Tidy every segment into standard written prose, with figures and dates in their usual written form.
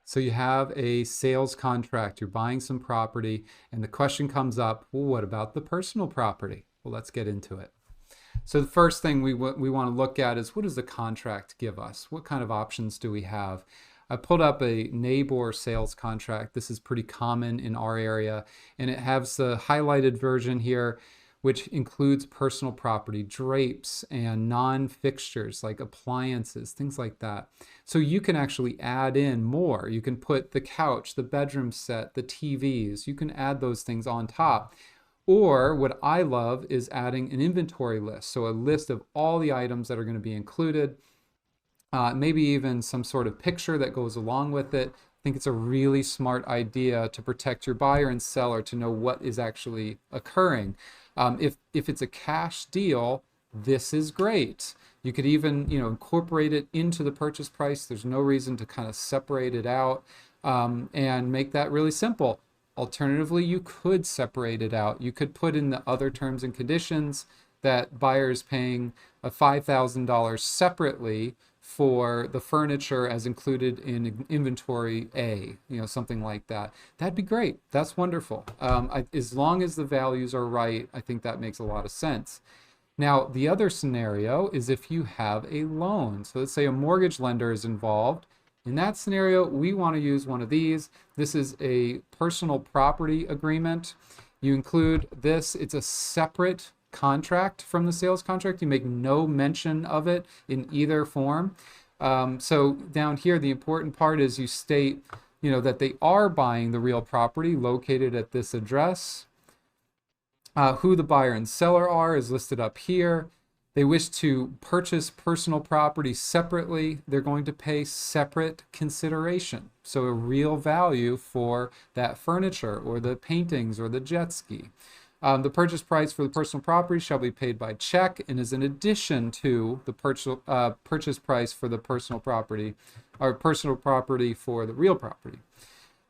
So you have a sales contract, you're buying some property, and the question comes up, well, what about the personal property? Well, let's get into it. So the first thing we want to look at is, what does the contract give us? What kind of options do we have? I pulled up a neighbor sales contract. This is pretty common in our area, and it has the highlighted version here, which includes personal property, drapes, and non-fixtures like appliances, things like that. So you can actually add in more. You can put the couch, the bedroom set, the TVs. You can add those things on top. Or what I love is adding an inventory list. So a list of all the items that are going to be included, maybe even some sort of picture that goes along with it. I think it's a really smart idea to protect your buyer and seller to know what is actually occurring. If it's a cash deal, this is great. You could even incorporate it into the purchase price. There's no reason to kind of separate it out and make that really simple. Alternatively, you could separate it out. You could put in the other terms and conditions that buyers paying a $5,000 separately for the furniture as included in inventory A, something like that. That'd be great. That's wonderful. As long as the values are right, I think that makes a lot of sense. Now, the other scenario is if you have a loan. So let's say a mortgage lender is involved. In that scenario, we want to use one of these. This is a personal property agreement. You include this. It's a separate contract from the sales contract. You make no mention of it in either form. So down here, the important part is you state, that they are buying the real property located at this address. Who the buyer and seller are is listed up here. They wish to purchase personal property separately. They're going to pay separate consideration. So a real value for that furniture or the paintings or the jet ski. The purchase price for the personal property shall be paid by check and is in addition to the purchase price for the personal property or personal property for the real property.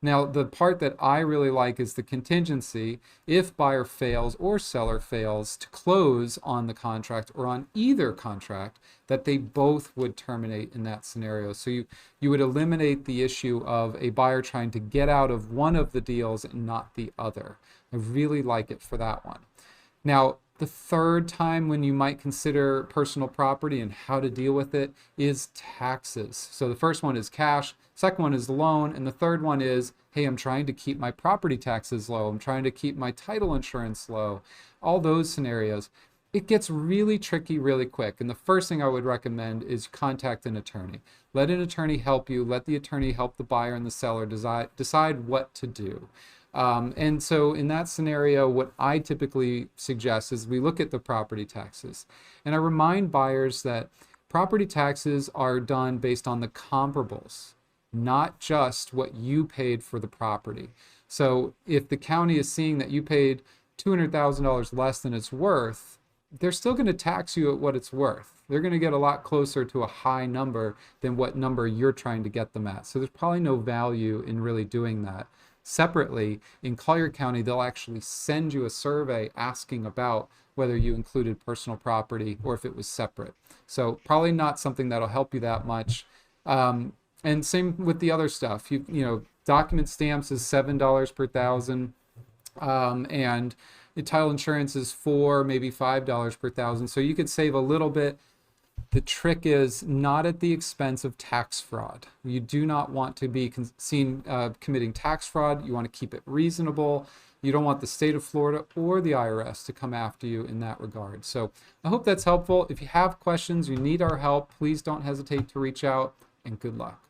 Now, the part that I really like is the contingency. If buyer fails or seller fails to close on the contract or on either contract, that they both would terminate in that scenario. So you would eliminate the issue of a buyer trying to get out of one of the deals and not the other. I really like it for that one. Now, the third time when you might consider personal property and how to deal with it is taxes. So the first one is cash, second one is loan, and the third one is, hey, I'm trying to keep my property taxes low, I'm trying to keep my title insurance low, all those scenarios. It gets really tricky really quick, and the first thing I would recommend is contact an attorney. Let an attorney help you, let the attorney help the buyer and the seller decide what to do. And so in that scenario, what I typically suggest is we look at the property taxes. And I remind buyers that property taxes are done based on the comparables, not just what you paid for the property. So if the county is seeing that you paid $200,000 less than it's worth, they're still going to tax you at what it's worth. They're going to get a lot closer to a high number than what number you're trying to get them at. So there's probably no value in really doing that. Separately, in Collier County, they'll actually send you a survey asking about whether you included personal property or if it was separate. So probably not something that'll help you that much. And same with the other stuff. Document stamps is $7 per thousand, and the title insurance is $4, maybe $5 per thousand. So you could save a little bit. The trick is not at the expense of tax fraud. You do not want to be seen committing tax fraud. You want to keep it reasonable. You don't want the state of Florida or the IRS to come after you in that regard. So I hope that's helpful. If you have questions, you need our help, please don't hesitate to reach out, and good luck.